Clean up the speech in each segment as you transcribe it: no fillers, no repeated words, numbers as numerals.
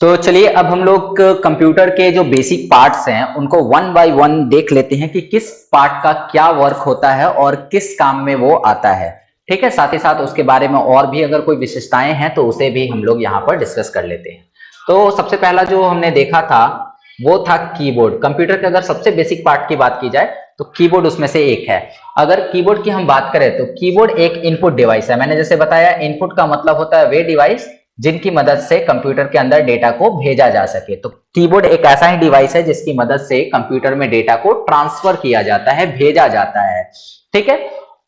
तो चलिए अब हम लोग कंप्यूटर के जो बेसिक पार्ट्स हैं उनको वन बाय वन देख लेते हैं कि किस पार्ट का क्या वर्क होता है और किस काम में वो आता है। ठीक है, साथ ही साथ उसके बारे में और भी अगर कोई विशेषताएं हैं तो उसे भी हम लोग यहाँ पर डिस्कस कर लेते हैं। तो सबसे पहला जो हमने देखा था वो था कीबोर्ड। कंप्यूटर के अगर सबसे बेसिक पार्ट की बात की जाए तो कीबोर्ड उसमें से एक है। अगर कीबोर्ड की हम बात करें तो कीबोर्ड एक इनपुट डिवाइस है। मैंने जैसे बताया, इनपुट का मतलब होता है वे डिवाइस जिनकी मदद से कंप्यूटर के अंदर डेटा को भेजा जा सके। तो कीबोर्ड एक ऐसा ही डिवाइस है जिसकी मदद से कंप्यूटर में डेटा को ट्रांसफर किया जाता है, भेजा जाता है। ठीक है,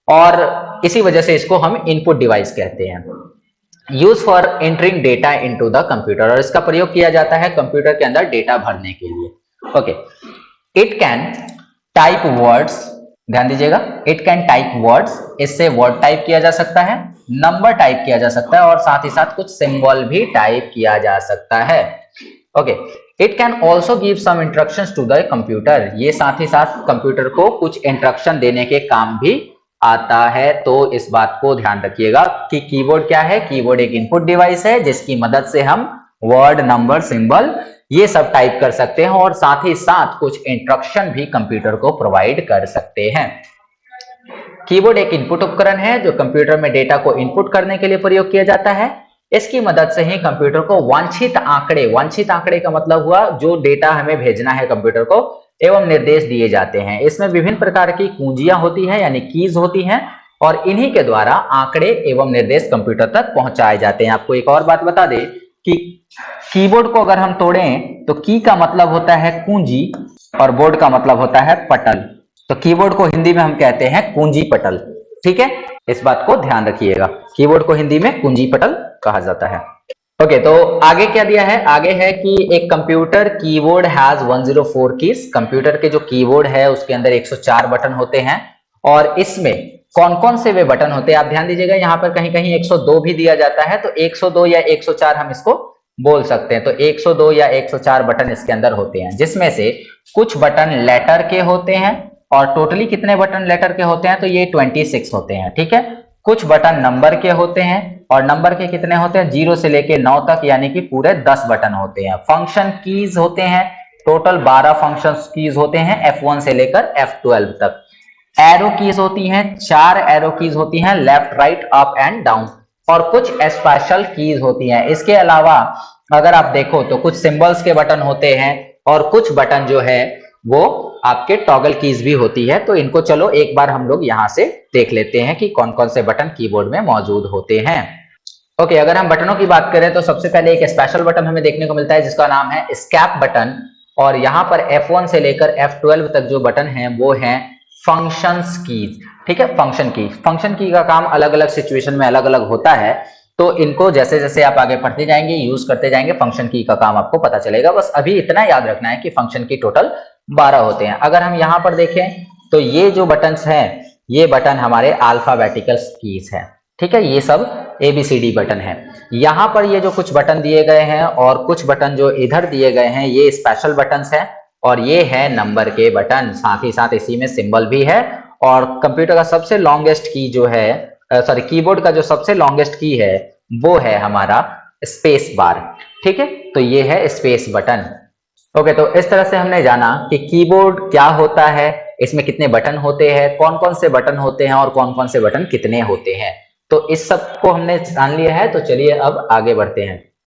और इसी वजह से इसको हम इनपुट डिवाइस कहते हैं। Use for entering data into the computer, और इसका प्रयोग किया जाता है कंप्यूटर के अंदर डेटा भरने के लिए। Okay, it can type words, ध्यान दीजिएगा, इट कैन टाइप वर्ड्स, इससे वर्ड टाइप किया जा सकता है, नंबर टाइप किया जा सकता है और साथ ही साथ कुछ सिंबल भी टाइप किया जा सकता है। Okay, it can also give some instructions to the computer, ये साथ ही साथ कंप्यूटर को कुछ इंस्ट्रक्शन देने के काम भी आता है। तो इस बात को ध्यान रखिएगा कि कीबोर्ड क्या है। कीबोर्ड एक इनपुट डिवाइस है जिसकी मदद से हम वर्ड, नंबर, सिंबल ये सब टाइप कर सकते हैं और साथ ही साथ कुछ इंस्ट्रक्शन भी कंप्यूटर को प्रोवाइड कर सकते हैं। कीबोर्ड एक इनपुट उपकरण है जो कंप्यूटर में डेटा को इनपुट करने के लिए प्रयोग किया जाता है। इसकी मदद से ही कंप्यूटर को वांछित आंकड़े का मतलब हुआ जो डेटा हमें भेजना है कंप्यूटर को, एवं निर्देश दिए जाते हैं। इसमें विभिन्न प्रकार की कुंजियां होती हैं यानी कीज होती हैं और इन्हीं के द्वारा आंकड़े एवं निर्देश कंप्यूटर तक पहुंचाए जाते हैं। आपको एक और बात बता दें कि कीबोर्ड को अगर हम तोड़ें तो की का मतलब होता है कुंजी और बोर्ड का मतलब होता है पटल। तो कीबोर्ड को हिंदी में हम कहते हैं कुंजी पटल। ठीक है, इस बात को ध्यान रखिएगा, कीबोर्ड को हिंदी में कुंजी पटल कहा जाता है। ओके, तो आगे क्या दिया है, आगे है कि एक computer keyboard has 104 keys. Computer के जो कीबोर्ड है उसके अंदर 104 बटन होते हैं और इसमें कौन कौन से वे बटन होते हैं आप ध्यान दीजिएगा। यहाँ पर कहीं कहीं 102 भी दिया जाता है, तो 102 या 104 हम इसको बोल सकते हैं। तो 102 या 104 बटन इसके अंदर होते हैं, जिसमें से कुछ बटन लेटर के होते हैं और टोटली कितने बटन लेटर के होते हैं तो ये 26 होते हैं। ठीक है, कुछ बटन नंबर के होते हैं और नंबर के कितने होते हैं 0 से लेके 9 तक, यानी कि पूरे 10 बटन होते हैं। फंक्शन कीज होते हैं, टोटल 12 फंक्शन कीज होते हैं F1 से लेकर F12 तक। एरो कीज होती हैं, 4 एरो कीज होती हैं, left, right, up and down, और कुछ स्पेशल कीज होती हैं। इसके अलावा अगर आप देखो तो कुछ सिंबल्स के बटन होते हैं और कुछ बटन जो है वो आपके टॉगल कीज भी होती है। तो इनको चलो एक बार हम लोग यहां से देख लेते हैं कि कौन कौन से बटन कीबोर्ड में मौजूद होते हैं। ओके, अगर हम बटनों की बात करें तो सबसे पहले एक स्पेशल बटन हमें देखने को मिलता है जिसका नाम है एस्केप बटन, और यहाँ पर F1 से लेकर F12 तक जो बटन है वो है फंक्शंस कीज। ठीक है, फंक्शन की का काम अलग अलग सिचुएशन में अलग अलग होता है, तो इनको जैसे जैसे आप आगे पढ़ते जाएंगे, यूज करते जाएंगे, फंक्शन की का काम आपको पता चलेगा। बस अभी इतना याद रखना है कि फंक्शन की टोटल 12 होते हैं। अगर हम यहाँ पर देखें तो ये जो बटन हैं ये बटन हमारे अल्फाबेटिकल कीज है। ठीक है, ये सब ABCD बटन है। यहाँ पर ये जो कुछ बटन दिए गए हैं और कुछ बटन जो इधर दिए गए हैं ये स्पेशल बटन्स हैं और ये है नंबर के बटन। साथ ही साथ इसी में सिंबल भी है और कंप्यूटर का सबसे लॉन्गेस्ट की जो है, सॉरी, कीबोर्ड का जो सबसे लॉन्गेस्ट की है वो है हमारा स्पेस बार। ठीक है, तो ये है स्पेस बटन। ओके, तो इस तरह से हमने जाना कि कीबोर्ड क्या होता है, इसमें कितने बटन होते हैं, कौन कौन से बटन होते हैं और कौन कौन से बटन कितने होते हैं। तो इस सब को हमने जान लिया है, तो चलिए अब आगे बढ़ते हैं।